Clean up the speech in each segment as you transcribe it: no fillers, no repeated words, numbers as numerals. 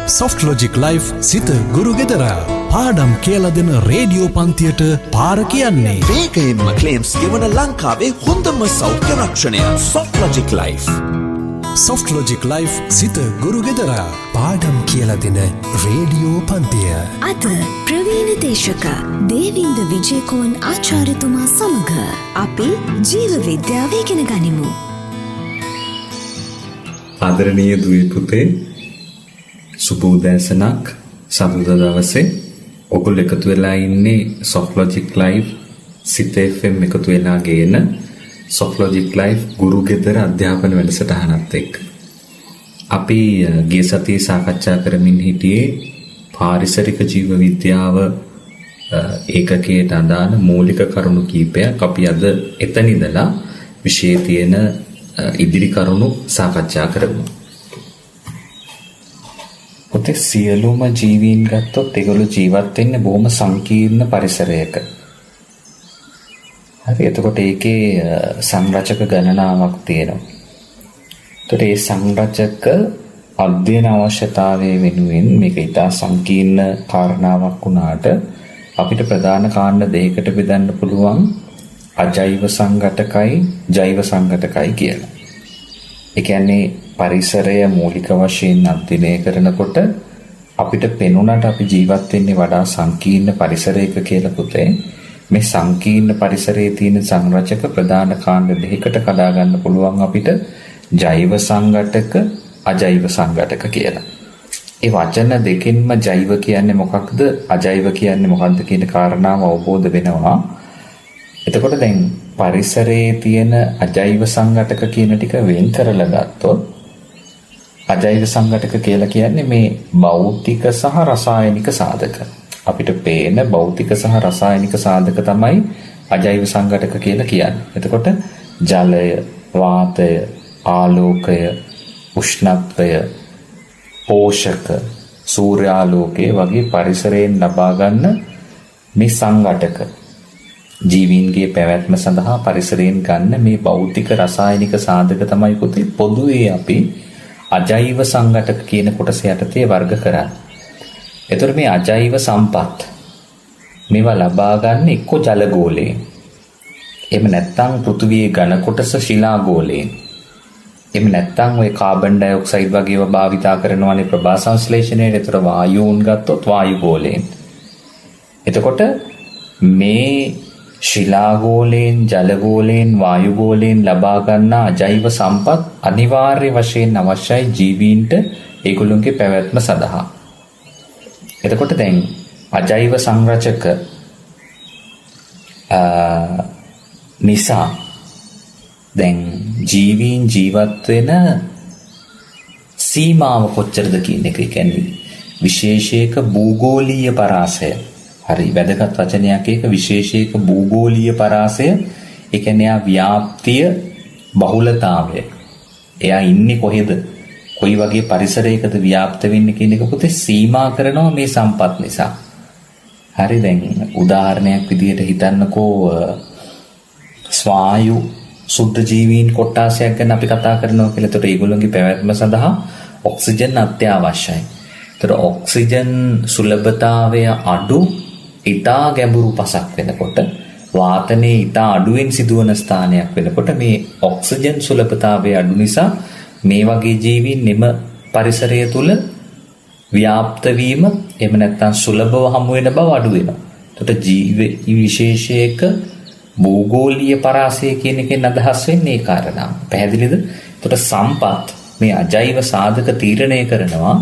Soft Logic Life සිත ගුරු ගෙදර පාඩම් කියලා දෙන රේඩියෝ පන්තියට පාර කියන්නේ. වේගයෙන්ම ක්ලේම්ස් ගෙවන ලංකාවේ හොඳම සෞඛ්‍ය රක්ෂණය Soft Logic Life. Soft Logic Life සිත ගුරු ගෙදර පාඩම් කියලා දෙන රේඩියෝ පන්තිය. අද ප්‍රවීණ දේශක දේවින්ද විජේකෝන් ආචාර්යතුමා සමග අපි ජීව විද්‍යාව ඉගෙන ගනිමු. ආදරණීය දුවේ පුතේ, සුබ උදෑසනක්. සඳුදා දවසේ ඔගොල්ලෝ එකතු වෙලා ඉන්නේ Soft Logic Life සිත FM එකතු වෙලා ගේන Soft Logic Life ගුරු ගෙදර අධ්‍යාපන වැඩසටහනත් එක්ක. අපි ගිය සතියේ සාකච්ඡා කරමින් හිටියේ පාරිසරික ජීව විද්‍යාව ඒකකයට අදාළ මූලික කරුණු කීපයක්. අපි අද එතන ඉඳලා විෂයේ තියෙන ඉදිරි කරුණු සාකච්ඡා කරමු. පුතේ, සියලුම ජීවීන් ගත්තොත් ඒගොල්ලෝ ජීවත් වෙන්නේ බොහොම සංකීර්ණ පරිසරයක. හරි. එතකොට ඒකේ සංරචක ගණනාවක් තියෙනවා. එතකොට ඒ සංරචක අධ්‍යයන අවශ්‍යතාවය වෙනුවෙන් මේක ඉතා සංකීර්ණ කාරණාවක් වුණාට අපිට ප්‍රධාන කාරණා දෙකකට බෙදන්න පුළුවන්. අජෛව සංඝටකයි ජෛව සංඝටකයි කියලා. ඒ කියන්නේ පරිසරය මූලික වශයෙන් අධ්‍යයනය කරනකොට අපිට පෙනුනට අපි ජීවත් වෙන්නේ වඩා සංකීර්ණ පරිසරයක කියලා පුතේ. මේ සංකීර්ණ පරිසරයේ තියෙන සංරචක ප්‍රධාන කාණ්ඩ දෙකකට කඩා ගන්න පුළුවන් අපිට ජෛව සංඝටක අජෛව සංඝටක කියලා. ඒ වචන දෙකෙන්ම ජෛව කියන්නේ මොකක්ද අජෛව කියන්නේ මොකක්ද කියන කාරණාව අවබෝධ වෙනවා. එතකොට දැන් පරිසරයේ තියෙන අජෛව සංඝටක කියන ටික වෙන් කරලා ගත්තොත් අජෛව සංඝටක කියලා කියන්නේ මේ භෞතික සහ රසායනික සාධක. අපිට පේන භෞතික සහ රසායනික සාධක තමයි අජෛව සංඝටක කියලා කියන්නේ. එතකොට ජලය, වාතය, ආලෝකය, උෂ්ණත්වය, පෝෂක, සූර්යාලෝකය වගේ පරිසරයෙන් ලබා ගන්න මේ සංඝටක ජීවීන්ගේ පැවැත්ම සඳහා පරිසරයෙන් ගන්න මේ භෞතික රසායනික සාධක තමයි පුතේ පොදුවේ අපි අජෛව සංඝටක කියන කොටස යටතේ වර්ග කරන්නේ. එතකොට මේ අජෛව සම්පත් මේවා ලබා ගන්න එක්ක ජල ගෝලයෙන්. එහෙම නැත්නම් පෘථිවියේ ඝන කොටස ශිලා ගෝලයෙන්. එහෙම නැත්නම් ඔය කාබන් ඩයොක්සයිඩ් වගේ ඒවා භාවිතා කරනවානේ ප්‍රභා සංශ්ලේෂණයට. ඒතර වායුන් ගත්තොත් වායු ගෝලයෙන්. එතකොට මේ ශිලා ගෝලයෙන්, ජල ගෝලයෙන්, වායු ගෝලයෙන් ලබා ගන්න අජෛව සම්පත් අනිවාර්ය වශයෙන් අවශ්‍යයි ජීවීන්ට ඒගොල්ලන්ගේ පැවැත්ම සඳහා. එතකොට දැන් අජෛව සංරචක නිසා දැන් ජීවීන් ජීවත් වෙන සීමාව කොච්චරද කියන එක. ඒ කියන්නේ විශේෂයක භූගෝලීය පරාසය. හරි වැදගත් වචනයක් ඒක. විශේෂයක භූගෝලීය පරාසය. ඒ කියන්නේ ආ ව්‍යාප්තිය, බහුලතාවය. එයා ඉන්නේ කොහෙද? කොයි වගේ පරිසරයකද ව්‍යාප්ත වෙන්නේ කියන එක පුතේ සීමා කරනවා මේ සම්පත් නිසා. හරි. දැන් උදාහරණයක් විදිහට හිතන්නකෝ ස්වායු සුද්ධ ජීවීන් කොට්ටාසයක් ගැන අපි කතා කරනවා කියලා. ඒතකොට ඒගොල්ලන්ගේ පැවැත්ම සඳහා ඔක්සිජන් අත්‍යවශ්‍යයි. ඒතකොට ඔක්සිජන් සුලභතාවය අඩු ඉතා ගැඹුරු පසක් වෙනකොට, වාතනයේ ඉතා අඩුවෙන් සිදුවන ස්ථානයක් වෙනකොට මේ ඔක්සිජන් සුලභතාවය අඩු නිසා මේ වගේ ජීවීන් එම පරිසරය තුල ව්‍යාප්ත වීම එහෙම නැත්නම් සුලභව හමු වෙන බව අඩු වෙනවා. එතකොට ජීව විශේෂයක භූගෝලීය පරාසය කියන එකෙන් අදහස් වෙන්නේ ඒ කාරණාව. පැහැදිලිද? එතකොට සම්පත් මේ අජෛව සාධක තීරණය කරනවා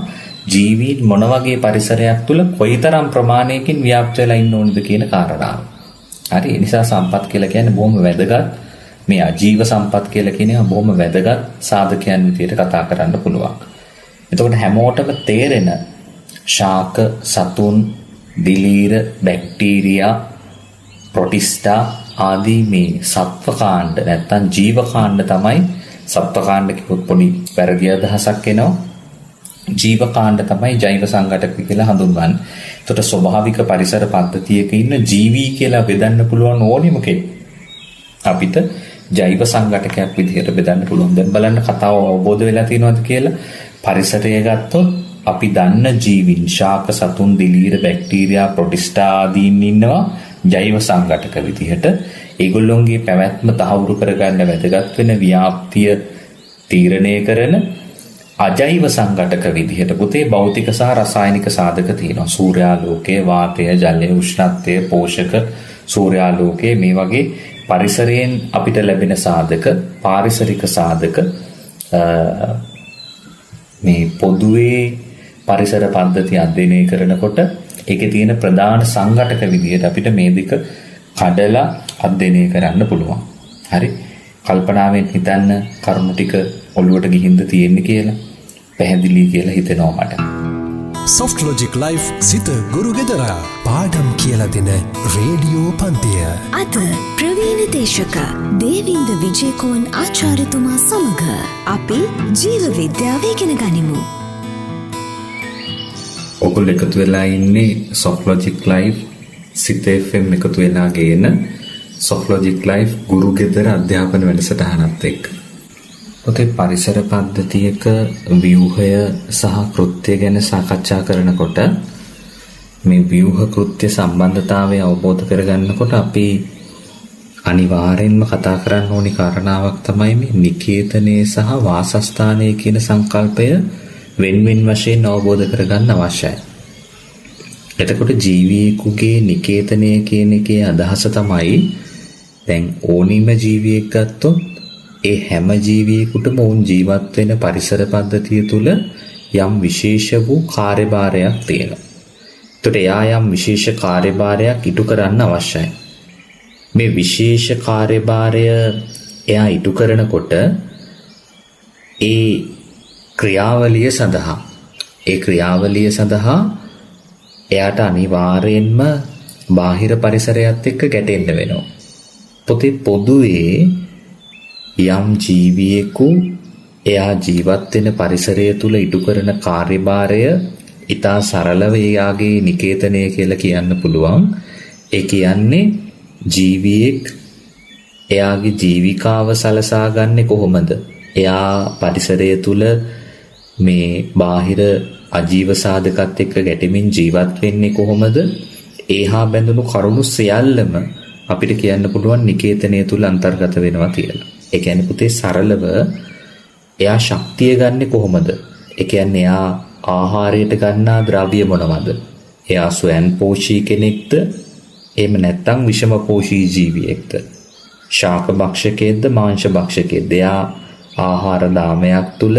ජීවීන් මොන වගේ පරිසරයක් තුල කොයිතරම් ප්‍රමාණයකින් ව්‍යාප්ත වෙලා ඉන්න ඕනද කියන කාරණාව. හරි. ඒ නිසා සම්පත් කියලා කියන්නේ බොහොම වැදගත්. මේ අජීව සම්පත් කියලා කියන එක බොහොම වැදගත් සාධකයන් විදිහට කතා කරන්න පුළුවන්. එතකොට හැමෝටම තේරෙන ශාක, සතුන්, දිලීර, බැක්ටීරියා, ප්‍රොටිස්ටා ආදී මේ සත්ව කාණ්ඩ නැත්නම් ජීව කාණ්ඩ තමයි. සත්ව කාණ්ඩ කිව්වොත් පොඩි වැරදි අදහසක් එනවා. ජීව කාණ්ඩ තමයි ජෛව සංඝටක කියලා හඳුන්වන්නේ. එතකොට ස්වභාවික පරිසර පද්ධතියක ඉන්න ජීවී කියලා බෙදන්න පුළුවන් ඕනෙම කෙනෙක් අපිට ජෛව සංඝටකයක් විදිහට බෙදන්න පුළුවන්. දැන් බලන්න කතාව අවබෝධ වෙලා තියෙනවද කියලා. පරිසරය ගත්තොත් අපි දන්න ජීවින් ශාක සතුන් දිලීර බැක්ටීරියා ප්‍රොටිස්ටා ආදීන් ඉන්නවා ජෛව සංඝටක විදිහට. ඒගොල්ලොන්ගේ පැවැත්ම තහවුරු කරගන්න වැදගත් වෙන ව්‍යාප්තිය තීරණය කරන අජෛව සංඝටක විදිහට පුතේ භෞතික සහ රසායනික සාධක තියෙනවා. සූර්යාලෝකය, වාතය, ජලය, උෂ්ණත්වය, පෝෂක, සූර්යාලෝකය මේ වගේ පරිසරයෙන් අපිට ලැබෙන සාධක, පාරිසරික සාධක මේ පොදුවේ පරිසර පද්ධති අධ්‍යයනය කරනකොට ඒකේ තියෙන ප්‍රධාන සංඝටක විදිහට අපිට මේ දෙක කඩලා අධ්‍යයනය කරන්න පුළුවන්. හරි. කල්පනාවෙන් හිතන්න කරුණු ටික ඔළුවට ගිහින්ද තියෙන්නේ කියලා. පැහැදිලි කියලා හිතෙනවා මට. Soft Logic Life සිත ගුරු ගෙදරා පාඩම් කියලා දෙන රේඩියෝ පන්තිය. අද ප්‍රවීණ දේශක දේවින්ද විජේකෝන් ආචාර්යතුමා සමග අපි ජීව විද්‍යාව ඉගෙන ගනිමු. ඔගොල්ලෝ එකතු වෙලා ඉන්නේ Soft Logic Life සිත FM එකතු වෙලා ගේන Soft Logic Life ගුරු ගෙදර අධ්‍යාපන වැඩසටහනත් එක්ක. පොතේ පරිසර පද්ධතියක ව්‍යුහය සහ කෘත්‍ය ගැන සාකච්ඡා කරනකොට මේ ව්‍යුහ කෘත්‍ය සම්බන්ධතාවය අවබෝධ කරගන්නකොට අපි අනිවාර්යෙන්ම කතා කරන්න ඕනි කාරණාවක් තමයි මේ නිකේතනය සහ වාසස්ථානය කියන සංකල්පය වෙන්වෙන් වශයෙන් අවබෝධ කරගන්න අවශ්‍යයි. එතකොට ජීවියෙකුගේ නිකේතනය කියන එකේ අදහස තමයි දැන් ඕනිම ජීවියෙක් ගත්තොත් ඒ හැම ජීවියෙකුටම වුන් ජීවත් වෙන පරිසර පද්ධතිය තුළ යම් විශේෂ වූ කාර්යභාරයක් තියෙනවා. ඒකට එයා යම් විශේෂ කාර්යභාරයක් ඉටු කරන්න අවශ්‍යයි. මේ විශේෂ කාර්යභාරය එයා ඉටු කරනකොට ඒ ක්‍රියාවලිය සඳහා එයාට අනිවාර්යෙන්ම බාහිර පරිසරයත් එක්ක ගැටෙන්න වෙනවා. පොදුවේ යම් ජීවියෙකු එයා ජීවත් වෙන පරිසරය තුල ඉටු කරන කාර්යභාරය ඉතා සරලව එයාගේ නිකේතනය කියලා කියන්න පුළුවන්. ඒ කියන්නේ ජීවියෙක් එයාගේ ජීවිකාව සලසා ගන්නේ කොහොමද? එයා පරිසරය තුල මේ බාහිර අජීව සාධකත් එක්ක ගැටෙමින් ජීවත් වෙන්නේ කොහොමද? ඒහා බැඳුණු කරුණු සියල්ලම අපිට කියන්න පුළුවන් නිකේතනය තුල අන්තර්ගත වෙනවා කියලා. ඒ කියන්නේ පුතේ සරලව එයා ශක්තිය ගන්නෙ කොහොමද? ඒ කියන්නේ එයා ආහාරයට ගන්නා ද්‍රව්‍ය මොනවද? එයා ස්වයං පෝෂී කෙනෙක්ද? එහෙම නැත්නම් විෂම පෝෂී ජීවියෙක්ද? ශාක භක්ෂකයෙක්ද මාංශ භක්ෂකයෙක්ද? එයා ආහාර දාමයක් තුල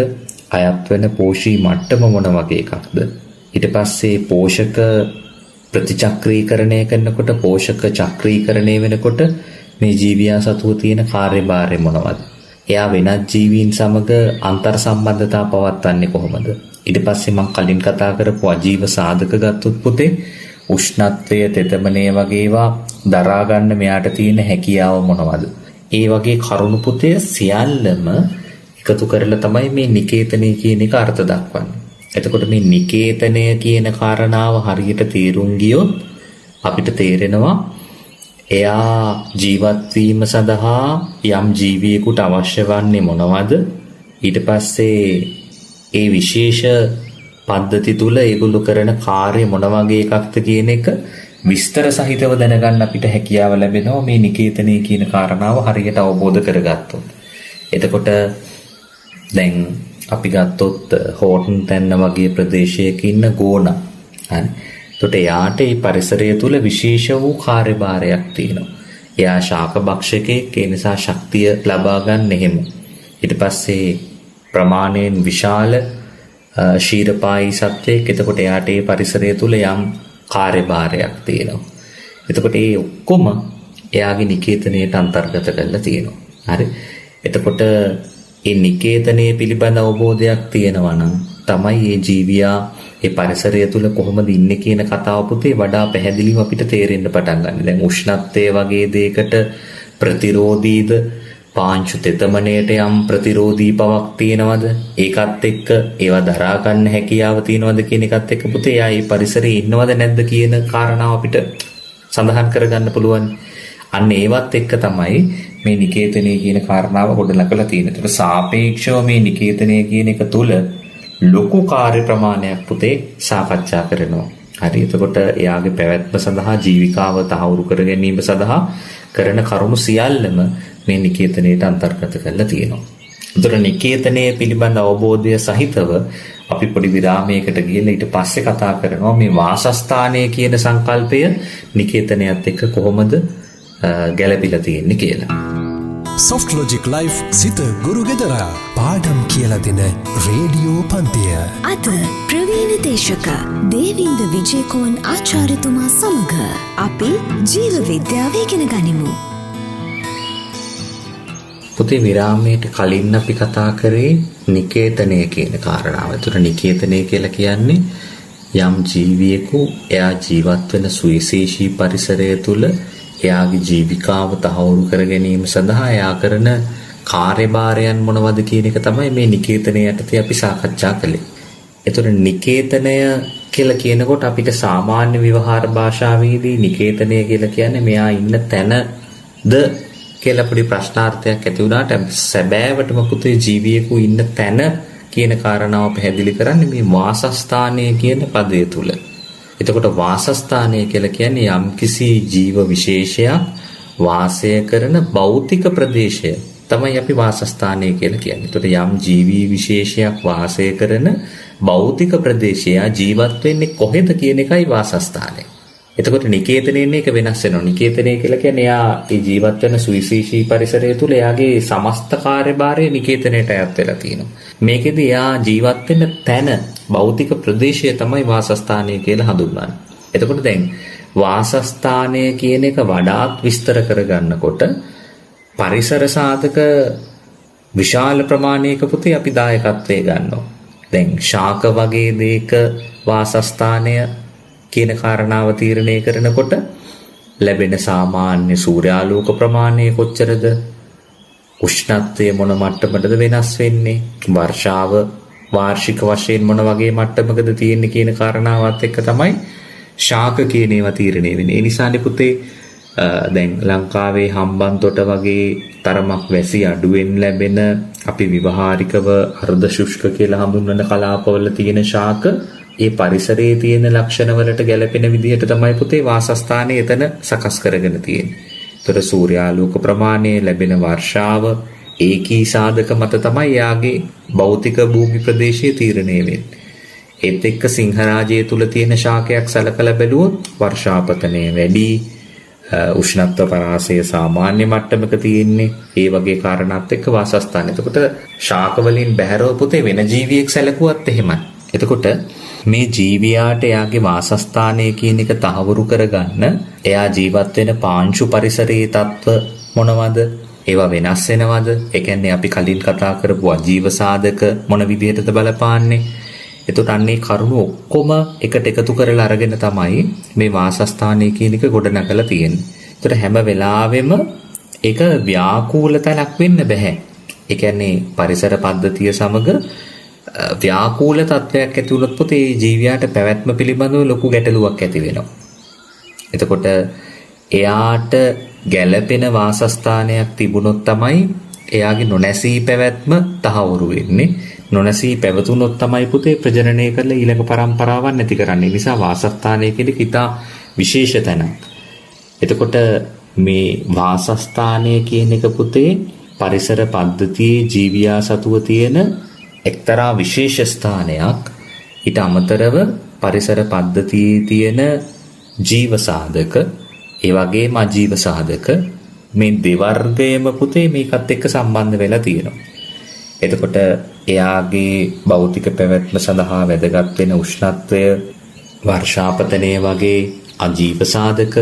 අයත් වෙන පෝෂී මට්ටම මොන වගේ එකක්ද? ඊට පස්සේ පෝෂක ප්‍රතිචක්‍රීකරණය කරනකොට පෝෂක චක්‍රීකරණය වෙනකොට මේ ජීවියා සතුව තියෙන කාර්යභාරය මොනවද? එයා වෙනත් ජීවීන් සමග අන්තර් සම්බන්ධතා පවත්වන්නේ කොහොමද? ඊට පස්සේ මම කලින් කතා කරපු අජීව සාධක ගත්තොත් පුතේ උෂ්ණත්වය, තෙතමනය වගේ ඒවා දරා ගන්න මෙයාට තියෙන හැකියාව මොනවද? ඒ වගේ කරුණු පුතේ සියල්ලම එකතු කරලා තමයි මේ නිකේතනය කියන එක අර්ථ දක්වන්නේ. එතකොට මේ නිකේතනය කියන කාරණාව හරියට තේරුම් ගියොත් අපිට තේරෙනවා එයා ජීවත් වීම සඳහා යම් ජීවියෙකුට අවශ්‍ය වන්නේ මොනවද? ඊට පස්සේ ඒ විශේෂ පද්ධති තුල ඒගොල්ලෝ කරන කාර්ය මොන වගේ එකක්ද කියන එක විස්තර සහිතව දැනගන්න අපිට හැකියාව ලැබෙනවා මේ නිකේතනය කියන කාරණාව හරියට අවබෝධ කරගත්තොත්. එතකොට දැන් අපි ගත්තොත් හෝටන් තැන්න වගේ ප්‍රදේශයක ඉන්න ගෝනා. හරි. එතකොට එයාට මේ පරිසරය තුල විශේෂ වූ කාර්යභාරයක් තියෙනවා. එයා ශාක භක්ෂකයෙක්, ඒ නිසා ශක්තිය ලබා ගන්න එහෙම. ඊට පස්සේ ප්‍රමාණයෙන් විශාල ශීරපායි සත්වයෙක්. එතකොට එයාට මේ පරිසරය තුල යම් කාර්යභාරයක් තියෙනවා. එතකොට මේ ඔක්කොම එයාගේ නිකේතනයට අන්තර්ගත කරලා තියෙනවා. හරි. එතකොට ඒ නිකේතනයේ පිළිබඳ අවබෝධයක් තියෙනවා නම් තමයි මේ ජීවියා ඒ පරිසරය තුල කොහොමද ඉන්නේ කියන කතාව පුතේ වඩා පැහැදිලිව අපිට තේරෙන්න පටන් ගන්න. දැන් උෂ්ණත්වය වගේ දෙයකට ප්‍රතිරෝධීද, පාංශු තෙතමනයට යම් ප්‍රතිරෝධී බවක් තියෙනවද? ඒකත් එක්ක ඒවා දරා ගන්න හැකියාව තියෙනවද කියන එකත් එක්ක පුතේ එයා මේ පරිසරයේ ඉන්නවද නැද්ද කියන කාරණාව අපිට සඳහන් කරගන්න පුළුවන්. අන්න ඒවත් එක්ක තමයි මේ නිකේතනය කියන කාරණාව ගොඩනගලා තියෙන්නේ. ඒක සාපේක්ෂව මේ නිකේතනය කියන එක තුල ලොකු කාර්ය ප්‍රමාණයක් පුතේ සාකච්ඡා කරනවා. හරි. එතකොට එයාගේ පැවැත්ම සඳහා ජීවිකාව තහවුරු කර ගැනීම සඳහා කරන කරුණු සියල්ලම මේ නිකේතනයේට අන්තර්ගත කරලා තියෙනවා. එතකොට නිකේතනයේ පිළිබඳ අවබෝධය සහිතව අපි පොඩි විරාමයකට ගිහලා ඊට පස්සේ කතා කරනවා මේ වාසස්ථානය කියන සංකල්පය නිකේතනයත් එක්ක කොහොමද ගැළපිලා තියෙන්නේ කියලා. Soft Logic Life සිත ගුරු ගෙදරා පාඩම් කියලා දෙන රේඩියෝ පන්තිය. අද ප්‍රවීණ දේශක දේවින්ද විජේකෝන් ආචාර්යතුමා සමග අපි ජීව විද්‍යාව ඉගෙන ගනිමු. පුතේ විරාමයට කලින් අපි කතා කරේ නිකේතනය කියන කාරණාව. ඒතර නිකේතනය කියලා කියන්නේ යම් ජීවියෙකු එයා ජීවත් වෙන සුවිශේෂී පරිසරය තුල එයාගේ ජීවිකාව තහවුරු කර ගැනීම සඳහා එයා කරන කාර්යභාරයන් මොනවද කියන එක තමයි මේ නිකේතනය යටතේ අපි සාකච්ඡා කළේ. ඒතර නිකේතනය කියලා කියනකොට අපිට සාමාන්‍ය ව්‍යවහාර භාෂාවේදී නිකේතනය කියලා කියන්නේ මෙයා ඉන්න තැනද කියලා පොඩි ප්‍රශ්නාර්ථයක් ඇති වුණාට සැබෑවටම පුතේ ජීවියෙකු ඉන්න තැන කියන කාරණාව පැහැදිලි කරන්නේ මේ වාසස්ථානය කියන පදය තුල. එතකොට වාසස්ථානය කියලා කියන්නේ යම්කිසි ජීව විශේෂයක් වාසය කරන භෞතික ප්‍රදේශය තමයි අපි වාසස්ථානය කියලා කියන්නේ. එතකොට යම් ජීවි විශේෂයක් වාසය කරන භෞතික ප්‍රදේශය ජීවත් වෙන්නේ කොහෙද කියන එකයි වාසස්ථානය. එතකොට නිකේතනයෙන් එක වෙනස් වෙනවා. නිකේතනය කියලා කියන්නේ එයා ඒ ජීවත් වෙන සුවිශේෂී පරිසරය තුල එයාගේ සමස්ත කාර්යභාරය නිකේතනයට අයත් වෙලා තියෙනවා. මේකෙදි එයා ජීවත් වෙන තැන භෞතික ප්‍රදේශය තමයි වාසස්ථානය කියලා හඳුන්වන්නේ. එතකොට දැන් වාසස්ථානය කියන එක වඩාත් විස්තර කරගන්නකොට පරිසර සාධක විශාල ප්‍රමාණයක පුතේ අපි දායකත්වයේ ගන්නවා. දැන් ශාක වගේ දෙයක වාසස්ථානය කියන කාරණාව තීරණය කරනකොට ලැබෙන සාමාන්‍ය සූර්යාලෝක ප්‍රමාණය කොච්චරද? උෂ්ණත්වය මොන මට්ටමකටද වෙනස් වෙන්නේ? වර්ෂාව වාර්ෂික වශයෙන් මොන වගේ මට්ටමකද තියෙන්නේ කියන කාරණාවත් එක්ක තමයි ශාක කියන ඒවා තීරණය වෙන්නේ. ඒ නිසානේ පුතේ දැන් ලංකාවේ හම්බන්තොට වගේ තරමක් වැසි අඩුවෙන් ලැබෙන අපි විවහාරිකව අර්ධ ශුෂ්ක කියලා හඳුන්වන කලාපවල තියෙන ශාක ඒ පරිසරයේ තියෙන ලක්ෂණ වලට ගැලපෙන විදිහට තමයි පුතේ වාසස්ථානය එතන සකස් කරගෙන තියෙන්නේ. ඒතර සූර්යාලෝක ප්‍රමාණය ලැබෙන වර්ෂාව ඒකී සාධක මත තමයි යාගේ භෞතික භූමි ප්‍රදේශයේ තීරණය වෙන්නේ. ඒත් එක්ක සිංහරාජය තුල තියෙන ශාකයක් සලකලා බැලුවොත් වර්ෂාපතනය වැඩි, උෂ්ණත්ව පරාසය සාමාන්‍ය මට්ටමක තියෙන්නේ. ඒ වගේ කාරණාත් එක්ක වාසස්ථාන. එතකොට ශාක වලින් බැහැරව පුතේ වෙන ජීවියෙක් සැලකුවත් එහෙමයි. එතකොට මේ ජීවියාට එයාගේ වාසස්ථානය කියන එක තහවුරු කරගන්න එයා ජීවත් වෙන පාංශු පරිසරයේ තත්ත්ව මොනවද? ඒවා වෙනස් වෙනවද? ඒ කියන්නේ අපි කලින් කතා කරපු අජීව සාධක මොන විදිහටද බලපාන්නේ? එතකොට අන්නේ කරුණු ඔක්කොම එකට එකතු කරලා අරගෙන තමයි මේ වාසස්ථානය කියන එක ගොඩනගලා තියෙන්නේ. එතකොට හැම වෙලාවෙම ඒක ව්‍යාකූල තැනක් වෙන්න බෑ. ඒ කියන්නේ පරිසර පද්ධතිය සමග ව්‍යාකූල තත්වයක් ඇති වුණොත් පුතේ ජීවියාට පැවැත්ම පිළිබඳව ලොකු ගැටලුවක් ඇති වෙනවා. එතකොට එයාට ගැළපෙන වාසස්ථානයක් තිබුණොත් තමයි එයාගේ නොනැසී පැවැත්ම තහවුරු වෙන්නේ. නොනැසී පැවතුනොත් තමයි පුතේ ප්‍රජනනය කරලා ඊළඟ පරම්පරාවක් නැති කරන්නේ. නිසා වාසස්ථානය කියන්නේ ඉතා විශේෂ තැනක්. එතකොට මේ වාසස්ථානය කියන එක පුතේ පරිසර පද්ධතියේ ජීවියා සතුව තියෙන එක්තරා විශේෂ ස්ථානයක්. ඊට අමතරව පරිසර පද්ධතියේ තියෙන ජීව සාධක, ඒ වගේම අජීව සාධක මේ දෙවර්ගයම පුතේ මේකත් එක්ක සම්බන්ධ වෙලා තියෙනවා. එතකොට එයාගේ භෞතික පැවැත්ම සඳහා වැදගත් වෙන උෂ්ණත්වය, වර්ෂාපතනය වගේ අජීව සාධක,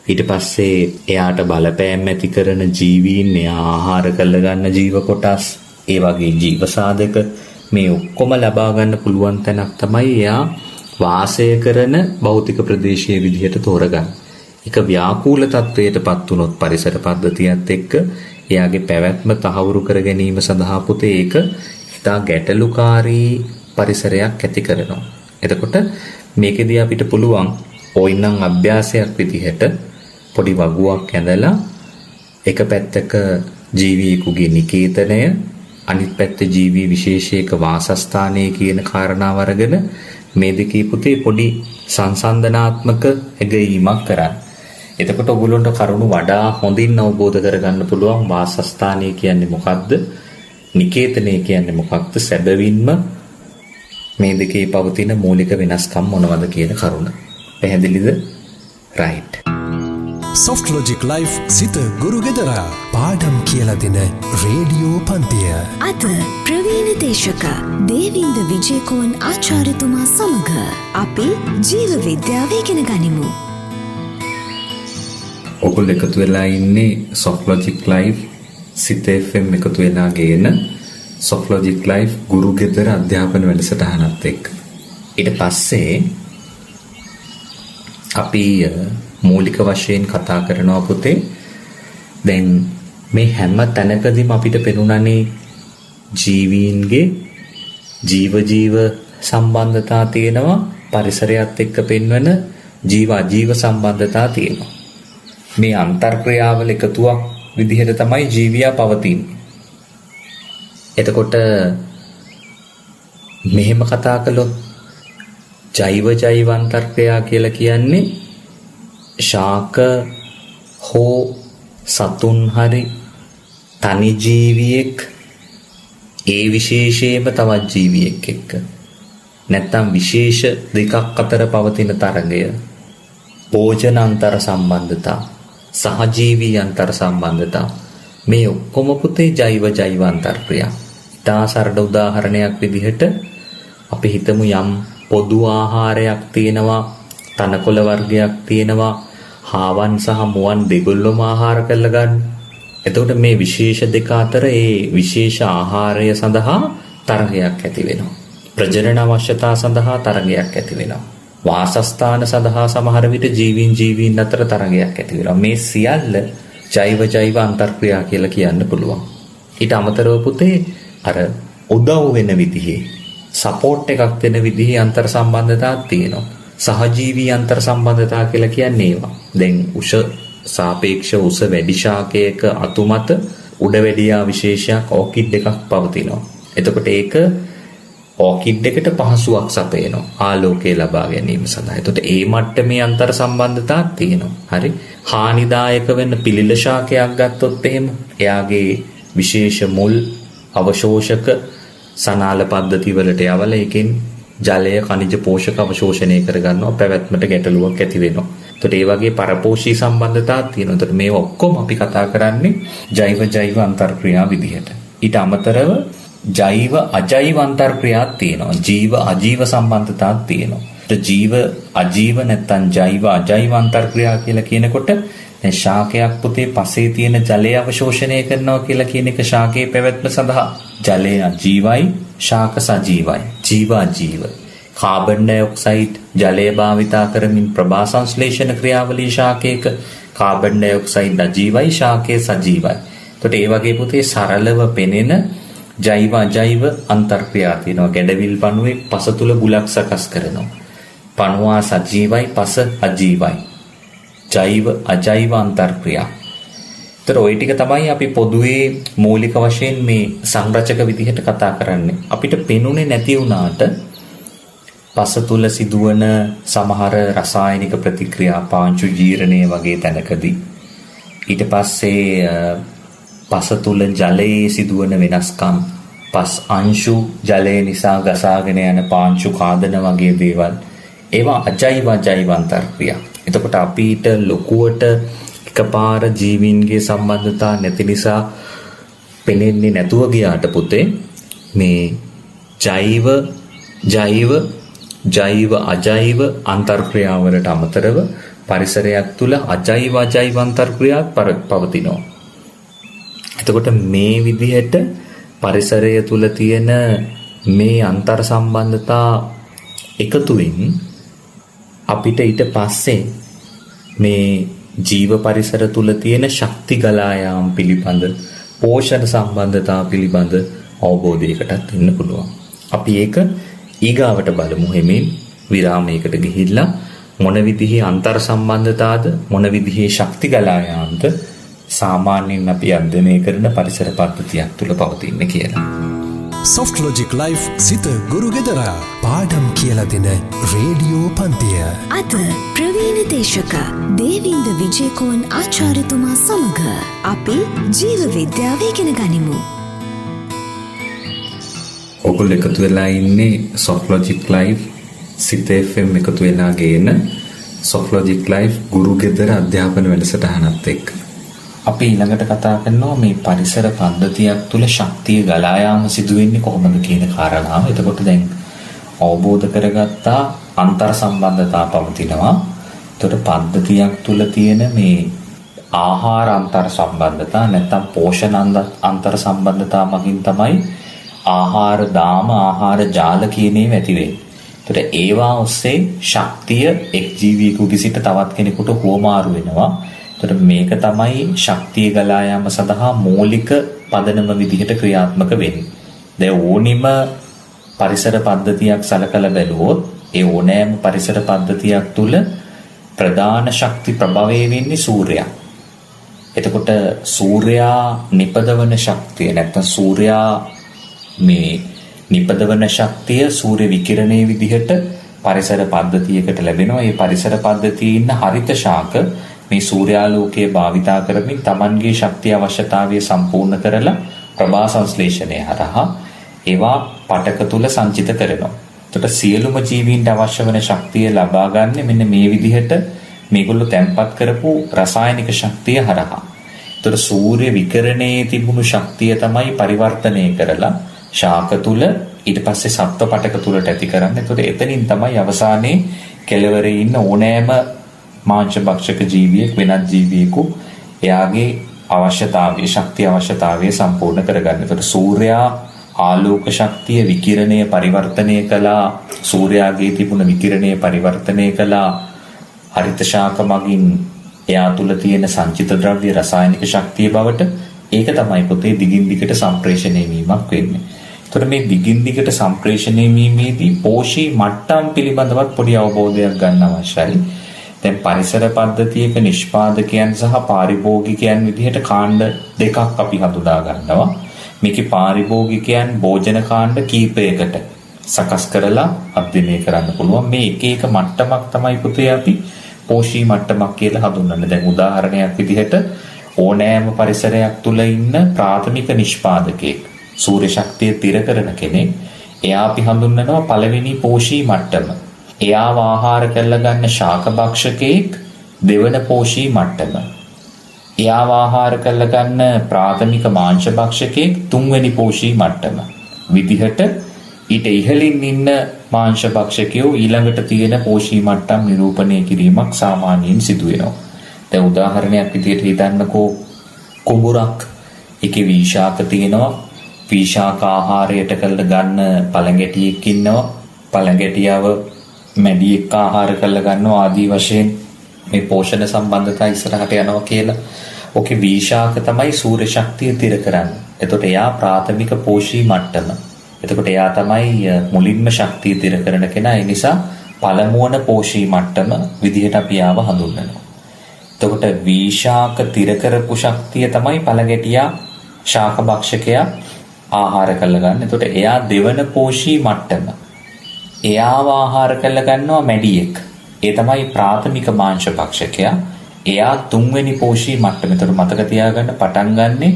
ඊට පස්සේ එයාට බලපෑම් ඇති කරන ජීවීන්, එයා ආහාර කරලා ගන්න ජීව කොටස්, ඒ වගේ ජීව සාධක මේ ඔක්කොම ලබා ගන්න පුළුවන් තැනක් තමයි එයා වාසය කරන භෞතික ප්‍රදේශයේ විදිහට තෝරගන්න. එක ව්‍යාකූල තත්වයටපත් වුණොත් පරිසර පද්ධතියත් එක්ක එයාගේ පැවැත්ම තහවුරු කර ගැනීම සඳහා පුතේ ඒක ඉතා ගැටලුකාරී පරිසරයක් ඇති කරනවා. එතකොට මේකෙදී අපිට පුළුවන් ඕින්නම් අභ්‍යාසයක් විදිහට පොඩි වගුවක් ඇඳලා එක පැත්තක ජීවියෙකුගේ නිකේතනය, අනිත් පැත්තේ ජීවී විශේෂයක වාසස්ථානයේ කියන කාරණාව අරගෙන මේ දෙකේ පුතේ පොඩි සංසන්දනාත්මක හැගීමක් කරන්න. එතකොට ඔයගොල්ලන්ට කරුණු වඩා හොඳින් අවබෝධ කරගන්න පුළුවන් වාසස්ථානය කියන්නේ මොකක්ද? නිකේතනය කියන්නේ මොකක්ද? සැබවින්ම මේ දෙකේ පවතින මූලික වෙනස්කම් මොනවද කියන කරුණ. පැහැදිලිද? රයිට්. Soft Logic Life සිත ගුරු ගෙදරා පාඩම් කියලා දෙන රේඩියෝ පන්තිය. අද ප්‍රවීණ දේශක දේවින්ද විජේකෝන් ආචාර්යතුමා සමග අපි ජීව විද්‍යාව ඉගෙන ගනිමු. ඔගොල්ලෝ එකතු වෙලා ඉන්නේ Soft Logic Life සිත FM එකතු වෙලා ගේන Soft Logic Life ගුරු ගෙදර අධ්‍යාපන වැඩසටහනත් එක්ක. ඊට පස්සේ අපි මූලික වශයෙන් කතා කරනවා පුතේ. දැන් මේ හැම තැනකදීම අපිට පෙනුනනේ ජීවීන්ගේ ජීව සම්බන්ධතා තියෙනවා, පරිසරයත් එක්ක පෙන්වන ජීව අජීව සම්බන්ධතා තියෙනවා. මේ අන්තර්ක්‍රියාවල එකතුවක් විදිහට තමයි ජීවියා පවතින්නේ. එතකොට මෙහෙම කතා කළොත් ජෛව අන්තර්ක්‍රියා කියලා කියන්නේ ශාක හෝ සතුන් හරි තනි ජීවියෙක් ඒ විශේෂයෙන්ම තවත් ජීවියෙක් එක්ක නැත්නම් විශේෂ දෙකක් අතර පවතින තරගය, භෝජන අන්තර් සම්බන්ධතා, සහජීවී අන්තර් සම්බන්ධතා, මේ ඔක්කොම පුතේ ජෛව අන්තර්ක්‍රියා. ඊටා සරල උදාහරණයක් විදිහට අපි හිතමු යම් පොදු ආහාරයක් තියෙනවා, තනකොළ වර්ගයක් තියෙනවා, හාවන් සහ මුවන් දෙගොල්ලම ආහාර කරලා ගන්න. එතකොට මේ විශේෂ දෙක අතර ඒ විශේෂ ආහාරය සඳහා තරගයක් ඇති වෙනවා. ප්‍රජනන අවශ්‍යතා සඳහා තරගයක් ඇති වෙනවා. වාසස්ථාන සඳහා සමහර විට ජීවීන් අතර තරගයක් ඇති වෙනවා. මේ සියල්ල ජෛව අන්තර්ක්‍රියා කියලා කියන්න පුළුවන්. ඊට අමතරව පුතේ අර උදව් වෙන විදිහේ සපෝට් එකක් දෙන විදිහේ අන්තර් සම්බන්ධතාවක් තියෙනවා. සහජීවී අන්තර් සම්බන්ධතා කියලා කියන්නේ ඒවා. දැන් සාපේක්ෂ උස වැඩි ශාකයක අතුමත උඩ වැඩියා විශේෂයක් ඕකිඩ් එකක් පවතිනවා. එතකොට ඒක ඕකිඩ් එකට පහසුවක් සපයනවා ආලෝකය ලබා ගැනීම සඳහා. එතකොට ඒ මට්ටමේ අන්තර් සම්බන්ධතාවක් තියෙනවා. හරි. හානිදායක වෙන පිළිල ශාකයක් ගත්තොත් එහෙම එයාගේ විශේෂ මුල් අවශෝෂක සනාල පද්ධති වලට යවලා ඒකෙන් ජලය khනිජ පෝෂක අවශෝෂණය කරගන්නවා, පැවැත්මට ගැටලුවක් ඇති වෙනවා. එතකොට ඒ වගේ පරපෝෂී සම්බන්ධතාවක් තියෙනවා. එතකොට මේ ඔක්කොම අපි කතා කරන්නේ ජෛව අන්තර්ක්‍රියා විදිහට. ඊට අමතරව ජෛව අජෛව අන්තර්ක්‍රියාවක් තියෙනවා. ජීව අජීව සම්බන්ධතාවක් තියෙනවා. ජීව අජීව නැත්නම් ජෛව අජෛව අන්තර්ක්‍රියා කියලා කියනකොට දැන් ශාකයක් පුතේ පසේ තියෙන ජලය අවශෝෂණය කරනවා කියලා කියන එක ශාකයේ පැවැත්ම සඳහා. ජලය අජීවයි, ශාක සජීවයි. ජීව අජීව. කාබන් ඩයොක්සයිඩ් ජලය භාවිතා කරමින් ප්‍රභා සංශ්ලේෂණ ක්‍රියාවලිය ශාකයක කාබන් ඩයොක්සයිඩ් අජීවයි, ශාකයේ සජීවයි. එතකොට ඒ වගේ පුතේ සරලව පෙනෙන ජෛව අජෛව අන්තර්ක්‍රියා තියෙනවා. ගැඩවිල් පණුවේ පස තුල බුලක් සකස් කරනවා. පණුවා සජීවයි, පස අජීවයි. ජෛව අජෛව අන්තර්ක්‍රියා. ඒතර ওই ටික තමයි අපි පොදුවේ මූලික වශයෙන් මේ සංරචක විදිහට කතා කරන්නේ. අපිට පෙනුනේ නැති වුණාට පස තුල සිදුවන සමහර රසායනික ප්‍රතික්‍රියා, පාංචු ජීර්ණය වගේ තැනකදී ඊට පස්සේ පස තුල ජලයේ සිදුවන වෙනස්කම්, පස් අංශු ජලය නිසා ගසාගෙන යන පාංචු කාදන වගේ දේවල්, ඒවා අජෛව අන්තර්ක්‍රියා. එතකොට අපිට ලොකුවට එකපාර ජීවීන්ගේ සම්බන්ධතා නැති නිසා පෙනෙන්නේ නැතුව ගියාට පුතේ මේ ජෛව අජෛව අන්තර්ක්‍රියාවලට අමතරව පරිසරයක් තුල අජෛව අන්තර්ක්‍රියාත් පවතිනවා. එතකොට මේ විදිහට පරිසරය තුල තියෙන මේ අන්තර් සම්බන්ධතා එකතුවෙන් අපිට ඊට පස්සේ මේ ජීව පරිසර තුල තියෙන ශක්ති ගලා යාම පිළිබඳ, පෝෂණ සම්බන්ධතා පිළිබඳ අවබෝධයකටත් එන්න පුළුවන්. අපි ඒක ඊගාවට බලමු. හැමින් විරාමයකට ගිහිල්ලා මොන විදිහේ අන්තර් සම්බන්ධතාවද, මොන විදිහේ ශක්ති ගලා යාමද සාමාන්‍යයෙන් අපි අධ්‍යයනය කරන පරිසර පද්ධතියක් තුළ පවතින්නේ කියලා. සොෆ්ට් ලොජික් ලයිෆ් සිත ගුරු ගෙදරා පාඩම් කියලා දෙන රේඩියෝ පන්තිය. අද ප්‍රවීණ දේශක දේවින්ද විජේකෝන් ආචාර්යතුමා සමග අපි ජීව විද්‍යාව ඉගෙන ගනිමු. ඔගොල්ලෝ එකතු වෙලා ඉන්නේ සොෆ්ට් ලොජික් ලයිෆ් සිත FM එකතු වෙලා ගේන සොෆ්ට් ලොජික් ලයිෆ් ගුරු ගෙදර අධ්‍යාපන වැඩසටහනත් එක්ක. අපි ඊළඟට කතා කරනවා මේ පරිසර පද්ධතියක් තුළ ශක්තිය ගලා යාම සිදු වෙන්නේ කොහොමද කියන කාරණාව. එතකොට දැන් අවබෝධ කරගත්තා අන්තර් සම්බන්ධතා පවතිනවා. එතකොට පද්ධතියක් තුළ තියෙන මේ ආහාර අන්තර් සම්බන්ධතා නැත්නම් පෝෂණ අන්තර් සම්බන්ධතා මගින් තමයි ආහාර දාම ආහාර ජාල කියන ඒවා ඇති වෙන්නේ. එතකොට ඒවා ඔස්සේ ශක්තිය එක් ජීවියෙකුගේ සිට තවත් කෙනෙකුට හුවමාරු වෙනවා. එතකොට මේක තමයි ශක්තිය ගලා යාම සඳහා මූලික පදනම විදිහට ක්‍රියාත්මක වෙන්නේ. දැන් ඕනිම පරිසර පද්ධතියක් සලකලා බැලුවොත් ඒ ඕනෑම පරිසර පද්ධතියක් තුල ප්‍රධාන ශක්ති ප්‍රභවය වෙන්නේ සූර්යයා. එතකොට සූර්යයා නිපදවන ශක්තිය නැත්නම් සූර්යයා මේ නිපදවන ශක්තිය සූර්ය විකිරණයේ විදිහට පරිසර පද්ධතියකට ලැබෙනවා. මේ පරිසර පද්ධතියේ ඉන්න හරිත ශාක මේ සූර්යාලෝකයේ භාවිතා කරමින් Tamanගේ ශක්තිය අවශ්‍යතාවය සම්පූර්ණ කරලා ප්‍රභා සංශ්ලේෂණය හරහා ඒවා පටක තුල සංචිත කරනවා. එතකොට සියලුම ජීවීන්ට අවශ්‍ය වෙන ශක්තිය ලබා ගන්න මෙන්න මේ විදිහට මේගොල්ලෝ තැම්පත් කරපු රසායනික ශක්තිය හරහා. එතකොට සූර්ය විකිරණයේ තිබුණු ශක්තිය තමයි පරිවර්තනය කරලා ශාක තුල ඊට පස්සේ සත්ව පටක තුලට ඇති කරන්නේ. එතකොට එතනින් තමයි අවසානයේ කෙළවරේ ඉන්න ඕනෑම මාංශ භක්ෂක ජීවියෙක් වෙනත් ජීවියෙකු එයාගේ අවශ්‍යතාවය ශක්තිය අවශ්‍යතාවය සම්පූර්ණ කරගන්න. එතකොට සූර්යා ආලෝක ශක්තිය විකිරණය පරිවර්තනය කළා. සූර්යාගේ තිබුණ විකිරණය පරිවර්තනය කළා හරිත ශාක මගින් එයා තුල තියෙන සංචිත ද්‍රව්‍ය රසායනික ශක්තිය බවට. ඒක තමයි පොතේ දිගින් දිගට සම්ප්‍රේෂණය වීමක් වෙන්නේ. එතකොට මේ දිගින් දිගට සම්ප්‍රේෂණය වීමේදී පෝෂී මට්ටම් පිළිබඳවත් පොඩි අවබෝධයක් ගන්න අවශ්‍යයි. දැන් පරිසර පද්ධතියක නිෂ්පාදකයන් සහ පාරිභෝගිකයන් විදිහට කාණ්ඩ දෙකක් අපි හඳුනා ගන්නවා. මේකේ පාරිභෝගිකයන් භෝජන කාණ්ඩ කීපයකට සකස් කරලා අධ්‍යයනය කරන්න පුළුවන්. මේ එක එක මට්ටමක් තමයි පුතේ අපි පෝෂී මට්ටමක් කියලා හඳුන්වන්නේ. දැන් උදාහරණයක් විදිහට ඕනෑම පරිසරයක් තුල ඉන්න ප්‍රාථමික නිෂ්පාදකයෙක් සූර්ය ශක්තිය තිර කරන කෙනෙක් එයා අපි හඳුන්වනවා පළවෙනි පෝෂී මට්ටම. එයාව ආහාර කරලා ගන්න ශාක භක්ෂකයෙක් දෙවන පෝෂී මට්ටම. එයාව ආහාර කරලා ගන්න ප්‍රාථමික මාංශ භක්ෂකයෙක් තුන්වෙනි පෝෂී මට්ටම. විදිහට ඊට ඉහළින් ඉන්න මාංශ භක්ෂකයෝ ඊළඟට තියෙන පෝෂී මට්ටම් නිරූපණය කිරීමක් සාමාන්‍යයෙන් සිදු වෙනවා. දැන් උදාහරණයක් විදිහට හිතන්නකෝ කුඹුරක්. ඒකේ වීශාක තියෙනවා. වීශාක ආහාරයට කරලා ගන්න පළඟැටියෙක් ඉන්නවා. පළඟැටියව මැඩියෙක් ආහාර කරලා ගන්නවා ආදී වශයෙන් මේ පෝෂණ සම්බන්ධතා ඉස්සරහට යනවා කියලා. ඔකේ වීශාක තමයි සූර්ය ශක්තිය තිර කරන්නේ. එතකොට එයා ප්‍රාථමික පෝෂී මට්ටම. එතකොට එයා තමයි මුලින්ම ශක්තිය තිර කරන කෙනා. ඒ නිසා පළමුවන පෝෂී මට්ටම විදිහට අපි ආව හඳුන්වනවා. එතකොට වීශාක තිර කරපු ශක්තිය තමයි පළඟැටියා ශාක භක්ෂකයා ආහාර කරලා ගන්න. එතකොට එයා දෙවන පෝෂී මට්ටම. එයාව ආහාර කරලා ගන්නවා මැඩියෙක්. ඒ තමයි ප්‍රාථමික මාංශ භක්ෂකයා. එයා තුන්වෙනි පෝෂී මට්ටම. එතකොට මතක තියාගන්න පටන් ගන්නෙ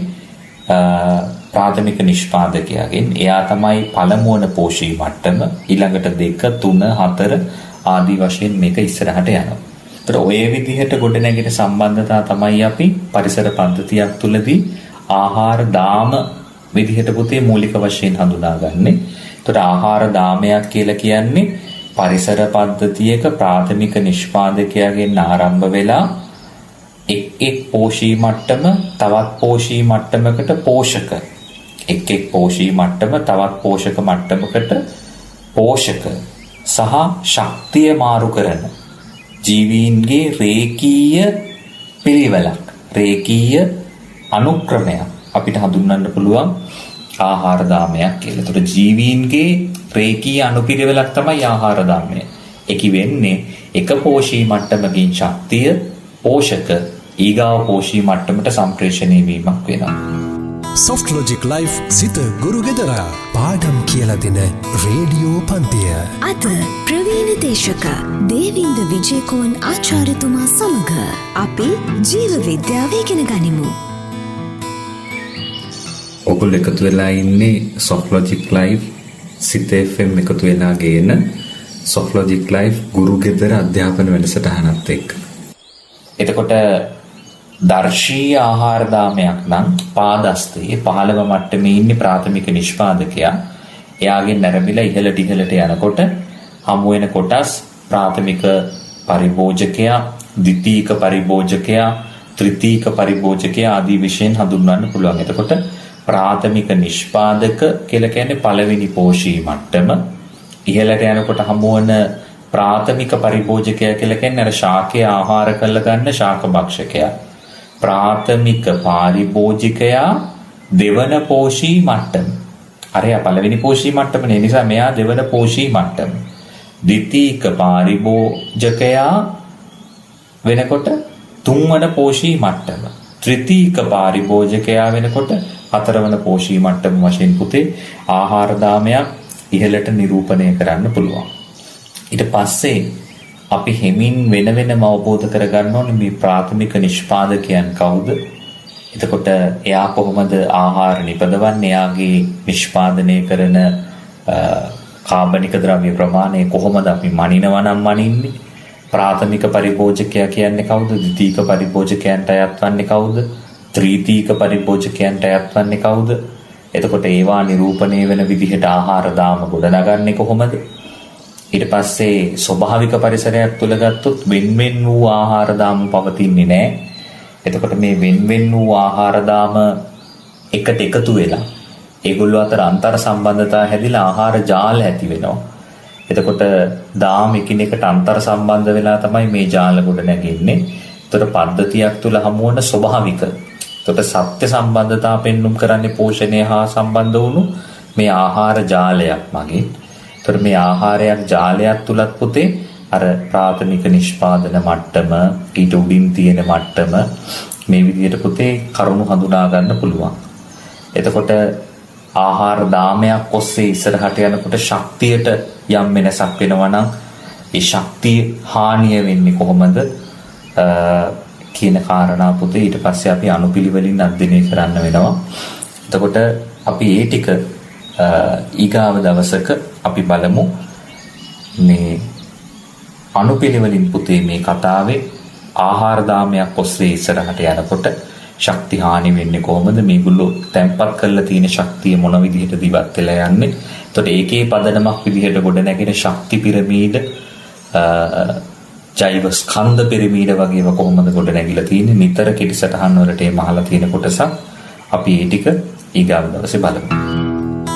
ප්‍රාථමික නිෂ්පාදකයාගෙන්. එයා තමයි පළමුවන පෝෂී මට්ටම. ඊළඟට 2 3 4 ආදී වශයෙන් මේක ඉස්සරහට යනවා. ඒතර ඔය විදිහට ගොඩනැගෙන සම්බන්ධතා තමයි අපි පරිසර පද්ධතියක් තුළදී ආහාර දාම විදිහට පුතේ මූලික වශයෙන් හඳුනාගන්නේ. ඒතර ආහාර දාමයක් කියලා කියන්නේ පරිසර පද්ධතියක ප්‍රාථමික නිෂ්පාදකයාගෙන් ආරම්භ වෙලා එක් පෝෂී මට්ටම තවත් පෝෂී මට්ටමකට පෝෂක එක් පෝෂී මට්ටම තවත් පෝෂක මට්ටමකට පෝෂක සහ ශක්තිය මාරු කරන ජීවීන්ගේ රේඛීය පිළිවෙලක් රේඛීය අනුක්‍රමයක් අපිට හඳුන්වන්න පුළුවන් ආහාර දාමයක් කියලා. ඒතර ජීවීන්ගේ රේඛීය අනුපිළිවෙලක් තමයි ආහාර දාමය. ඒකි වෙන්නේ එක පෝෂී මට්ටමකින් ශක්තිය පෝෂක ඊගාව පෝෂී මට්ටමට සම්ප්‍රේෂණය වීමක් වෙනවා. Soft Logic Life සිත ගුරු ගෙදරා පාඩම් කියලා දෙන රේඩියෝ පන්තිය. අද ප්‍රවීණ දේශක දේවින්ද විජේකෝන් ආචාර්යතුමා සමග අපි ජීව විද්‍යාව ඉගෙන ගනිමු. ඔගොල්ලෝ එකතු වෙලා ඉන්නේ Soft Logic Life සිත FM එකතු වෙලා ගේන Soft Logic Life ගුරු ගෙදර අධ්‍යාපන වැඩසටහනත් එක්ක. එතකොට දර්ශීය ආහාර දාමයක් නම් පාදස්තයේ 15 මට්ටමේ ඉන්නේ ප්‍රාථමික නිෂ්පාදකයා. එයාගෙන් නැරඹිලා ඉහළට යනකොට හමු වෙන කොටස් ප්‍රාථමික පරිභෝජකයා, ද්විතීක පරිභෝජකයා, තෘතීක පරිභෝජකයා ආදී වශයෙන් හඳුන්වන්න පුළුවන්. එතකොට ප්‍රාථමික නිෂ්පාදක කියලා කියන්නේ පළවෙනි පෝෂී මට්ටම. ඉහළට යනකොට හමු වෙන ප්‍රාථමික පරිභෝජකයා කියලා කියන්නේ අර ශාකය ආහාර කරලා ගන්න ශාක භක්ෂකයා. ප්‍රාථමික පාරිභෝජිකයා දෙවන පෝෂී මට්ටම. අරයා පළවෙනි පෝෂී මට්ටම නේ, නිසා මෙයා දෙවන පෝෂී මට්ටම. ද්විතීක පාරිභෝජකයා වෙනකොට තුන්වන පෝෂී මට්ටම. තෘතීක පාරිභෝජකයා වෙනකොට හතරවන පෝෂී මට්ටම වශයෙන් පුතේ ආහාර දාමයක් ඉහළට නිරූපණය කරන්න පුළුවන්. ඊට පස්සේ අපි හිමින් වෙනම අවබෝධ කරගන්න ඕනේ මේ ප්‍රාථමික නිෂ්පාදකයන් කවුද? එතකොට එයා කොහොමද ආහාර නිපදවන්නේ? එයාගේ නිෂ්පාදනය කරන කාබනික ද්‍රව්‍ය ප්‍රමාණය කොහොමද අපි මනිනවා නම් මනින්නේ? ප්‍රාථමික පරිභෝජකයා කියන්නේ කවුද? ද්විතීක පරිභෝජකයන්ට අයත් වන්නේ කවුද? ත්‍රිතීක පරිභෝජකයන්ට අයත් වන්නේ කවුද? එතකොට ඒවා නිරූපණය වෙන විදිහට ආහාර දාම ගොඩනගන්නේ කොහොමද? ඊට පස්සේ ස්වභාවික පරිසරයක් තුල ගත්තොත් වෙන්වෙන් වූ ආහාර දාම පවතින්නේ නැහැ. එතකොට මේ වෙන්වෙන් වූ ආහාර දාම එකට එකතු වෙලා ඒගොල්ලෝ අතර අන්තර් සම්බන්ධතා හැදිලා ආහාර ජාල ඇති වෙනවා. එතකොට දාම එකිනෙකට අන්තර් සම්බන්ධ වෙලා තමයි මේ ජාල ගොඩ නැගෙන්නේ. එතකොට පද්ධතියක් තුල හමු වන ස්වභාවික. එතකොට සත්‍ය සම්බන්ධතා පෙන්눔 කරන්නේ පෝෂණය හා සම්බන්ධ වුණු මේ ආහාර ජාලයක් මගින්. ඒතර මේ ආහාරයක් ජාලයක් තුලත් පුතේ අර ප්‍රාථමික නිෂ්පාදන මට්ටම, ඊට උඩින් තියෙන මට්ටම මේ විදිහට පුතේ කරුණු හඳුනා ගන්න පුළුවන්. එතකොට ආහාර දාමයක් ඔස්සේ ඉස්සරහට යනකොට ශක්තියට යම් වෙනසක් වෙනවා නම් ඒ ශක්තිය හානිය වෙන්නේ කොහොමද කියන කාරණා පුතේ ඊට පස්සේ අපි අනුපිළිවෙලින් අධ්‍යයනය කරන්න වෙනවා. එතකොට අපි ඒ ටික ඊගාව දවසක අපි බලමු මේ අනුපිළිවෙලින් පුතේ මේ කතාවේ ආහාර දාමයක් ඔස්සේ ඉස්සරහට යනකොට ශක්ති හානි වෙන්නේ කොහොමද? මේගොල්ලෝ තැම්පත් කරලා තියෙන ශක්තිය මොන විදිහටද ඉවත් වෙලා යන්නේ? එතකොට ඒකේ පදනමක් විදිහට ගොඩ නැගෙන ශක්ති පිරමීඩ, ජෛව ස්කන්ධ පිරමීඩ වගේව කොහොමද ගොඩ නැගිලා තියෙන්නේ? නිතර කෙටිසටහන් වලට මේ මහලා තියෙන කොටසක් අපි ඒ ටික ඊගාව දවසේ බලමු.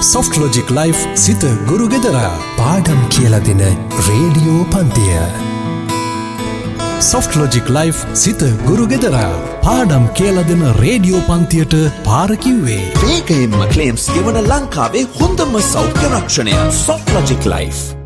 Soft Logic Life සිත ගුරු ගෙදරා පාඩම් කියලා දෙන රේඩියෝ පන්තිය. Soft Logic Life සිත ගුරු ගෙදරා පාඩම් කියලා දෙන රේඩියෝ පන්තියට පාර කිව්වේ. වේගයෙන්ම ක්ලේම්ස් ගෙවන ලංකාවේ හොඳම සෞඛ්‍ය රක්ෂණය Soft Logic Life.